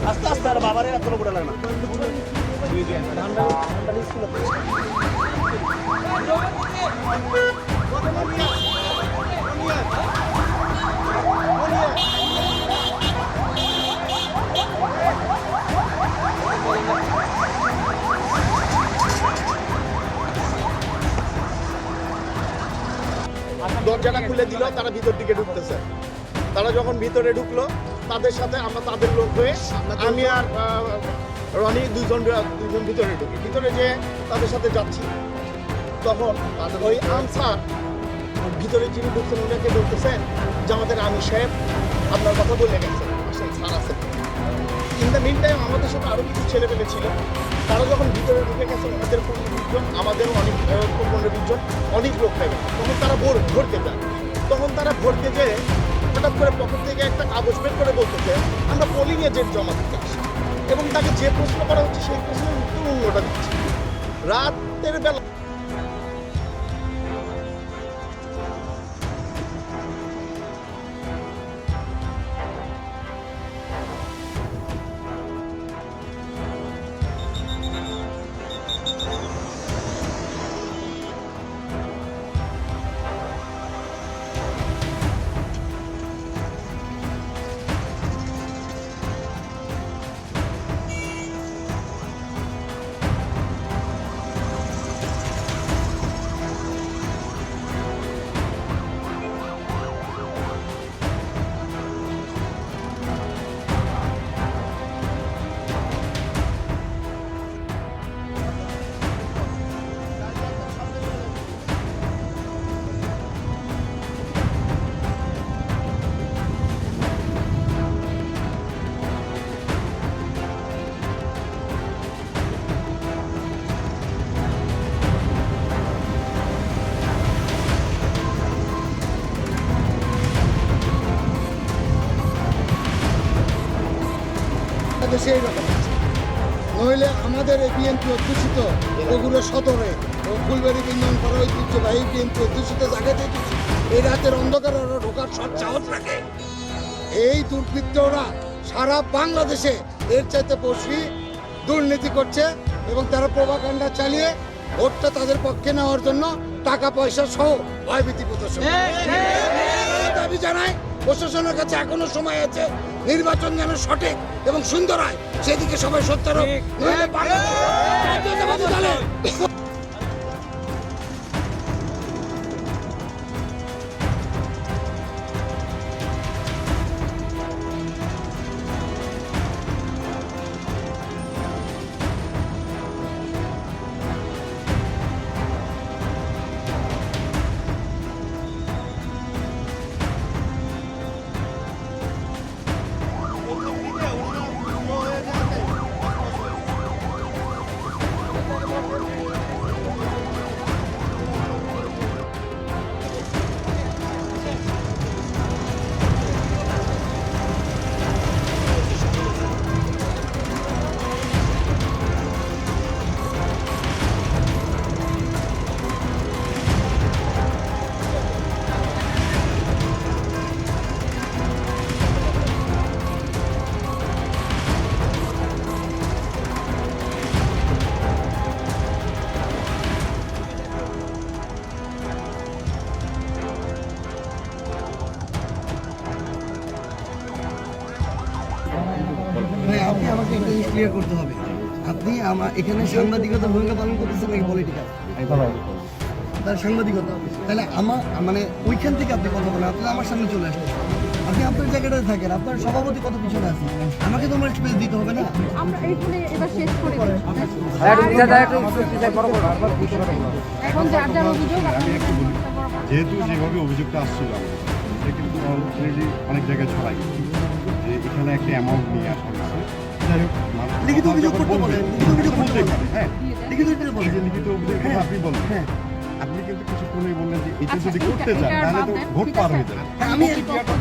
আস্তে আস্তে আর বাবারে এত বড় লাগে না দরজাটা খুলে দিল, তারা ভিতর দিকে ঢুকতেছে। তারা যখন ভিতরে ঢুকলো তাদের সাথে আমরা তাদের লোক হয়ে আমি আর রনি দুজন ভিতরে ঢুকি। ভিতরে যে তাদের সাথে যাচ্ছি তখন ওই আনসার ভিতরে যিনি ঢুকছেন ওনাকে বলতেছেন যে আমাদের আমি সাহেব আপনার কথা বলে গেছেন, আসেন স্যার আছেন। ইন দ্য মিন টাইম আমাদের সাথে আরও কিছু ছেলেপেলে ছিল। তারা যখন ভিতরে ঢুকে গেছে ওনাদের 15-20 জন, আমাদেরও অনেক 15-20 জন, অনেক লোক হয়ে গেছে। তখন তারা ভরতে যায়। তখন তারা ভরতে যেয়ে হঠাৎ করে পকেট থেকে একটা কাগজ বের করে বলতেছে আমরা পোলিং এজেন্ট জমা দিতে আসি, এবং তাকে যে প্রশ্ন করা হচ্ছে সেই প্রশ্নের উত্তর অন্যটা দিচ্ছে। রাতের বেলা দেশে এইরকম আছে, নইলে আমাদের এই বিএনপি অধ্যুষিত বগুড়া সদরে ও ফুলবাড়ি বিন্যন করা ঐতিহ্যবাহী বিএনপি অধ্যুষিত জায়গাতে এই রাতের অন্ধকার ওরা ঢোকার সব সাহস রাখে। এই দুর্বৃত্তরা সারা বাংলাদেশে এর চাইতে বেশি দুর্নীতি করছে এবং তারা প্রোপাগান্ডা চালিয়ে ভোটটা তাদের পক্ষে নেওয়ার জন্য টাকা পয়সা সহ ভয়ভীতি প্রদর্শন। দাবি জানাই প্রশাসনের কাছে এখনো সময় আছে, নির্বাচন যেন সঠিক এবং সুন্দর হয় সেদিকে সবাই সত্যারোপ। আপনি আমাকে একটা জিনিস ক্লিয়ার করতে হবে, আপনি আমার এখানে সাংবাদিকতা ভূমিকা পালন করতেছেন নাকি পলিটিক্যাল? তার সাংবাদিকতা, তাহলে আমার মানে ওইখান থেকে আপনি কথা বলেন, আপনি আমার সামনে চলে আসবেন। আপনি আপনার জায়গাটায় থাকেন, আপনার সভাপতি কত পিছনে আছে, আমাকে তোমার স্পেস দিতে হবে না? আমরা এইখানে এবার শেষ করে এখন যার যার অভিযোগ যেহেতু যেভাবে অভিযোগটা আসছিল এটা কিন্তু অলরেডি অনেক জায়গায় ছড়াই যে এখানে একটা অ্যামাউন্ট নিয়ে আসা হয়েছে। যাই হোক, লিখিত অভিযোগ করতে বলেন, লিখিত অভিযোগ করতে বলেন, হ্যাঁ লিখিত অভিযোগ বলেন, লিখিত অভিযোগ আপনি বলেন। হ্যাঁ আপনি কিন্তু কিছুক্ষণই বললেন যে এটা আচ্ছা, যদি করতে এটা- চান এটা তাহলে তো বাদ দেন, ভোট ঠিক পার আছে? হয়ে যাবে। আমি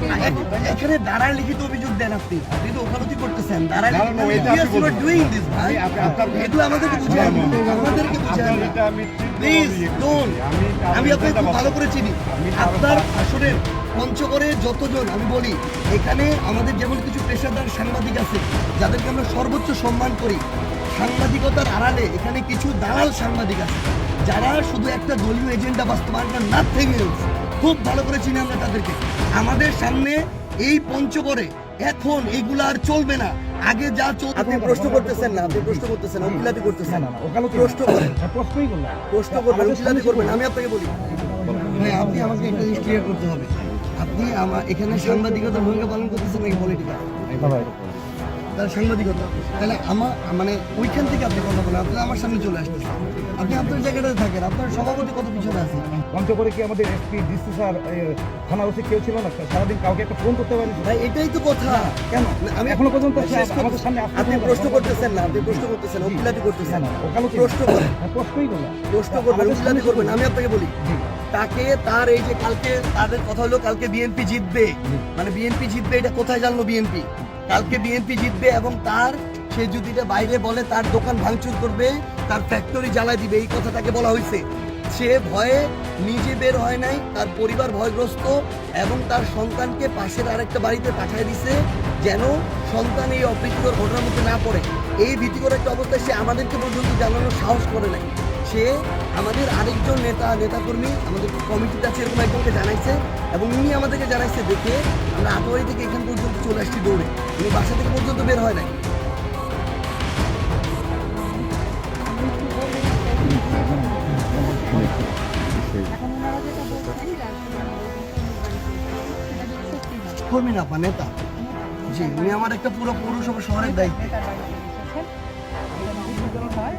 আমি এখানে দাঁড়ায় লিখিত অভিযোগ দেন আপনি আপনি তো ওকালতি করতেছেন দাঁড়ায় না, না, এটা আপনি বলতে ডুইং পারেন। দিস ভাই আপনার- এগুলো আমাদেরকে বুঝায় না, না, না। আমাদেরকে বুঝায় আপনার না এটা আমি প্লিজ ডোন্ট আমি আপনাকে খুব ভালো করে চিনি আমি আপনার আসলে পঞ্চগড়ে যতজন আমি বলি এখানে আমাদের যেমন কিছু পেশাদার সাংবাদিক আছে যাদেরকে আমরা সর্বোচ্চ সম্মান করি সাংবাদিকতার আড়ালে এখানে কিছু দালাল সাংবাদিক আছে যারা শুধু একটা দলীয় এজেন্ডা বাস্তবায়ন করে নাথিং এলস খুব ভালো করে চিনি আমরা তাদেরকে আমাদের সামনে এই পঞ্চগড়ে এখন এইগুলা আর চলবে না আগে যা চল আপনি প্রশ্ন করতেছেন না আপনি প্রশ্ন করতেছেন উকিলাতি করতেছেন প্রশ্ন করেন প্রশ্ন করবেন উকিলাতি করবেন আমি আপনাকে বলি ভাই আপনি আমাকে একটা জিনিস ক্লিয়ার করতে হবে আপনি আমার এখানে সাংবাদিকতার ভূমিকা পালন করতেছেন নাকি পলিটিক্যাল তার সাংবাদিকতা তাহলে আমার মানে ওইখান থেকে আপনি কথা বলেন আপনি আমার সামনে চলে আসতেছেন আপনি আপনার জায়গাটাতে থাকেন আপনার সভাপতি কত পিছনে আছে পঞ্চগড়ে কি আমাদের এসপি ডিসি স্যার থানা ওসি কেউ ছিল না সারাদিন কাউকে একটা ফোন করতে পারেনি ভাই এটাই তো কথা কেন আমি এখনো পর্যন্ত সে শেষ করতে- আমাদের সামনে আপনি প্রশ্ন করতেছেন না আপনি প্রশ্ন করতেছেন উকিলাতি করতেছেন ওকালতি প্রশ্ন করেন প্রশ্নই করলাম প্রশ্ন করবেন উকিলাতি করবেন আমি আপনাকে বলি তাকে তার এই যে কালকে তাদের কথা হলো কালকে বিএনপি জিতবে মানে বিএনপি জিতবে এটা কোথায় জানলো বিএনপি কালকে বিএনপি জিতবে এবং তার সে যদি এটা বাইরে বলে তার দোকান ভাঙচুর করবে তার ফ্যাক্টরি জ্বালায় দিবে এই কথা তাকে বলা হয়েছে সে ভয়ে নিজে বের হয় নাই তার পরিবার ভয়গ্রস্ত এবং তার সন্তানকে পাশের আরেকটা বাড়িতে পাঠিয়ে দিছে যেন সন্তান এই অপ্রীতিকর ঘটনার মধ্যে না পড়ে এই ভীতিকর একটা অবস্থায় সে আমাদেরকে পর্যন্ত জানানোর সাহস করে নাই সে আমাদের আরেকজন নেতাকর্মী আমাদের কমিটিতে আছে এরকম একজনকে জানাইছে এবং উনি আমাদেরকে জানাইছে দেখে আমরা আটোয়ারি থেকে এখান পর্যন্ত চলে আসছি দৌড়ে উনি বাসা থেকে পর্যন্ত বের হয় নাই এখন ওনারা যেটা বলছেন যে আসলে সেটা যদি সত্যি হয় কর্মী না পা নেতা জি উনি আমার একটা পুরো পৌরসভা শহরের দায়িত্ব নেতার বাড়িতে এসেছেন এটা যদি সত্যি হয়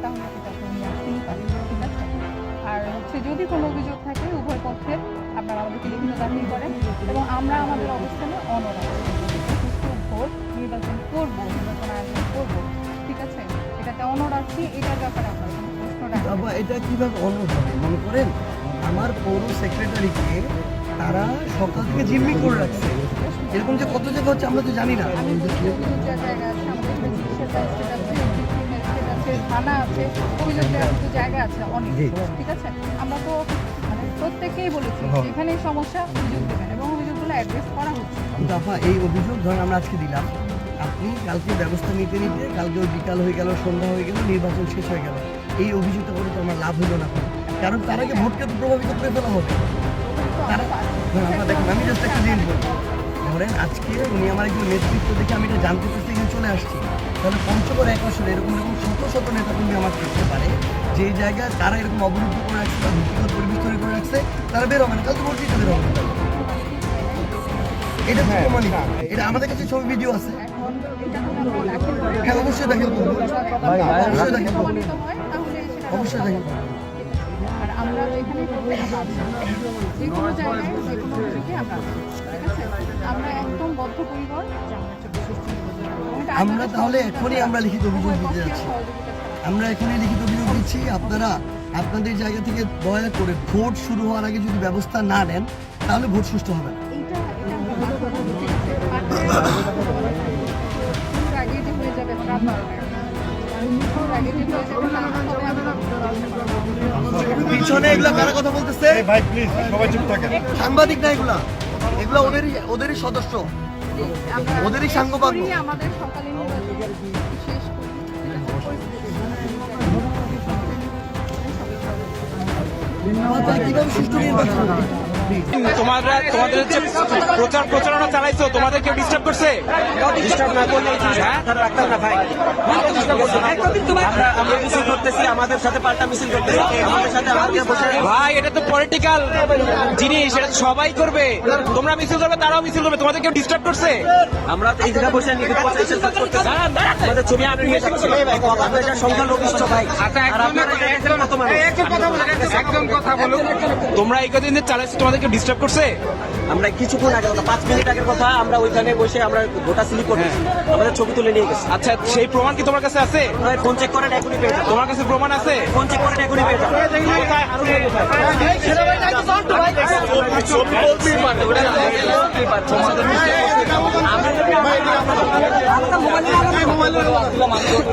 তাহলে সেটা তো নিয়ে আসতেই পারে ঠিক আছে আর হচ্ছে যদি কোনো অভিযোগ থাকে উভয় পক্ষের আপনারা আমাদেরকে লিখিত দাখিল করেন এবং আমরা আমাদের অবস্থানে অনড় আছি সুষ্ঠু ভোট নির্বাচন করবো নির্বাচন আয়োজন করবো ঠিক আছে এটাতে অনড় আছি এটার ব্যাপারে আমরা কোনো প্রশ্ন রাখি বাবা এটা কিভাবে অন্য হবে মনে করেন আমার পৌর সেক্রেটারিকে তারা সকাল থেকে জিম্মি করে রাখছে এরকম যে কত জায়গা হচ্ছে আমরা তো জানি না আমি বলছি অভিযোগ যার জায়গা আছে আমাদের পুলিশের ম্যাজিস্ট্রেট আছে ডিস্ট্রিক্ট ম্যাজিস্ট্রেট আছে থানা আছে অভিযোগ দেওয়ার কিন্তু জায়গা আছে অনেক জি। ঠিক আছে আমরা তো মানে প্রত্যেককেই বলেছি হ্যাঁ। এখানে সমস্যা অভিযোগ দেবেন এবং অভিযোগগুলো অ্যাড্রেস করা হচ্ছে দাফা এই অভিযোগ ধরেন আমরা আজকে দিলাম আপনি কালকে ব্যবস্থা নিতে নিতে কালকে ওই বিকাল হয়ে গেল সন্ধ্যা হয়ে গেল নির্বাচন শেষ হয়ে গেল এই অভিযোগটা করে তো আমার লাভ হলো না কারণ তার আগে ভোটকে তো প্রভাবিত করে ফেলা হবে তারা আমরা দেখুন আমি জাস্ট একটা দিন বলি ধরেন আজকে উনি আমার একজন নেতৃত্ব দেখে আমি এটা জানতে চাচ্ছি এখানে চলে আসছি তাহলে পঞ্চগড় এক আসলে এরকম এরকম শত শত নেতাকর্মী আমার থাকতে পারে যে জায়গায় তারা এরকম অবরুদ্ধ করে রাখছে বা ভীতিকর পরিবেশ তৈরি করে রাখছে তারা বের হবে না কাল তো ভোট দিতে বের হবে না। এটা তো প্রমাণিত এটা আমাদের কাছে ছবি ভিডিও আছে এখন এটা যদি আমরা দাখিল করি হ্যাঁ অবশ্যই দাখিল করবো অবশ্যই দাখিল করবো প্রমাণিত হয় তাহলে সেটা অবশ্যই দাখিল করবো আর আমরা এখানে প্রত্যেকটা আছি যে কোনো জায়গায় যে কোনো অভিযোগে আমরা আছি ঠিক আছে আমরা একদম বদ্ধপরিকর যে আমরা একটা সুষ্ঠু নির্বাচন করবো। এবং এটা আমরা তাহলে এখনই আমরা লিখিত অভিযোগ উভয় দিতে পক্ষের যাচ্ছি সহযোগিতা ছাড়া। আমরা এখনই লিখিত অভিযোগ দিচ্ছি আপনারা আপনাদের জায়গা থেকে দয়া করে ভোট শুরু হওয়ার আগে যদি ব্যবস্থা না নেন তাহলে ভোট সুষ্ঠু হবে না এটা আমরা মানব না, ঠিক আছে? শুরুর আগে যে হয়ে যাবে রাত 12টায়। শুরুর আগে যে হয়ে যাবে না, তবে আমরা পিছনে এগুলা কারা কথা বলতেছে এই ভাই প্লিজ সবাই চুপ থাকেন সাংবাদিক না এগুলা এগুলা ওদেরই সদস্য আমরা ওদেরই শেষ সাঙ্গপাঙ্গ। করি, আমাদের সকালে নির্বাচন শেষ করি তাহলে কিভাবে সুষ্ঠু নির্বাচন হবে? তোমাদের হচ্ছে প্রচারণা চালাইছো তোমাদের কেউ ডিস্টার্ব করছে ডিস্টার্ব না করলে রাখতাম না ভাই আমরা মিছিল করতেছি আমাদের সাথে পাল্টা মিছিল করতেছি আমাদের সাথে ভাই এটা তো পলিটিক্যাল জিনিস এটা তো সবাই করবে তোমরা মিছিল করবে তারাও মিছিল করবে তোমাদের কেউ ডিস্টার্ব করছে আমরা এই জায়গা বসে আমাদের ছবি আপনি সংখ্যালঘিষ্ঠ ভাই একদম কথা বলুন তোমরা এই কদিন চালাইছো তোমাদের তোমাদের কেউ ডিস্টার্ব করছে? আমরা কিছুক্ষণ আগে 5 মিনিট আগের কথা, আমরা ওইখানে বসে আমরা গোটা স্লিপ করতেছি, আমাদের ছবি তুলে নিয়ে গেছে। আচ্ছা, সেই প্রমাণ কি তোমার কাছে আছে? ফোন চেক করেন, এখনই পেয়ে যাবেন। তোমার কাছে প্রমাণ আছে? ফোন চেক করেন, এখনই পেয়ে যাবেন।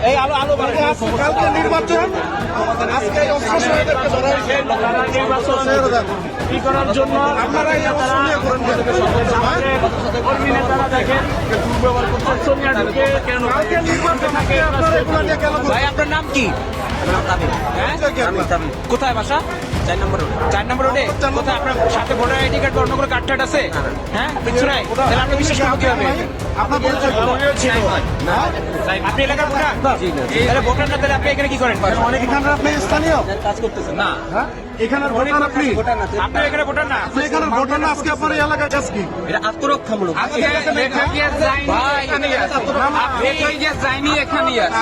এই আলো আলো কালকে নির্বাচন, আজকে এই অস্ত্র সহায়দেরকে ধরা হয়েছে। কি করার জন্য আপনারা এই অস্ত্র নিয়ে করেন কেন? কর্মী নেতারা দেখেন দুর্ব্যবহার করছে, সোনিয়া ঢুকে কেন কালকে নির্বাচন আজকে আপনারা এগুলো নিয়ে কেন করেন? ভাই আপনার নাম কি? হ্যাঁ? কোথায় বাসা? 4 নম্বর রোড। 4 নম্বর রোডে? কোথায় আপনার সাথে ভোটার আইডি কার্ড বা অন্য কোনো কার্ড টার্ড আছে? হ্যাঁ, কিছু নাই? তাহলে আপনি বিশ্বাস করবো কিভাবে? আপনার পরিচয় আপনি এলাকার ভোটার? তাহলে ভোটার না, তাহলে আপনি এখানে কি করেন? এখানে আপনি স্থানীয়? কাজ করতেছেন না, এখানের ভোটার আপনি? আপনি এখানে ভোটার না। আপনি এখানের ভোটার না, আজকে আপনার এই এলাকার কাজ কি? এটা আত্মরক্ষামূলক। ভাই,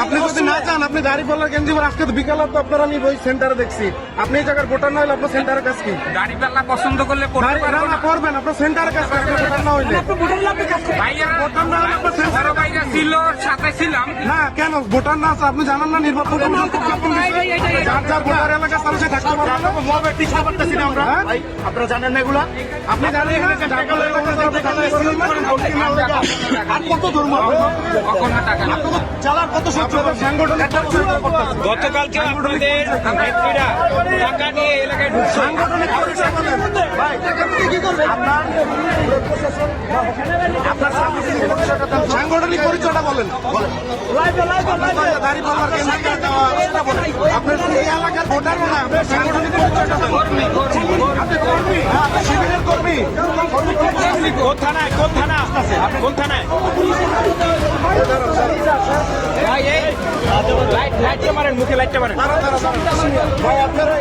আপনি যদি না চান, আপনি দাঁড়িপাল্লার কেন্দ্রে আজকে তো বিকালে তো আপনার আমি ওই সেন্টারে দেখছি, আপনি এই জায়গার ভোটার না হলে আপনার সেন্টারের কাজ কি? গাড়িপাল্লা পছন্দ করলে না না করবেন, আপনার সেন্টারের কাজ করবেন, ভোটার না হইলে। ভোটার না হলে আপনার সেন্টারের কাজ কি? ছিল সাথে ছিলাম। না কেন ভোটার না আছে আপনি জানান না? নির্বাচন কমিশন তো প্রথম দিছে, যার যার ভোটার এলাকা তারা সে থাকতে পারবে না। মবে টিকা করতেছি না আমরা। ভাই আপনারা জানেন না এগুলা? আপনি জানেন না যে ঢাকা এলাকা যাতে কাজ করেন ভোট কেনার লাগা আর কত ধর্ম চালার কত সহ্য সাংগঠনিক একটা করতেছে। গতকালকে আপনাদের নেত্রীরা টাকা নিয়ে এলাকায় ঢুকছে। সাংগঠনিক পরিচয় বলেন ভাই, কি করবেন আপনার আপনার সাংগঠনিক পরিচয়টা বলেন। দাঁড়িপাল্লার কেন্দ্রে যাওয়া আপনার এই এলাকার ভোটার না, আপনার সাংগঠনিক পরিচয়টা বলেন। আপনি কর্মী, শিবিরের কর্মী। কোন থানায়? কোন থানা? আপনি কোন থানায়? ভাই এই লাইটটা মারেন, মুখে লাইটটা মারেন। ভাই আপনারা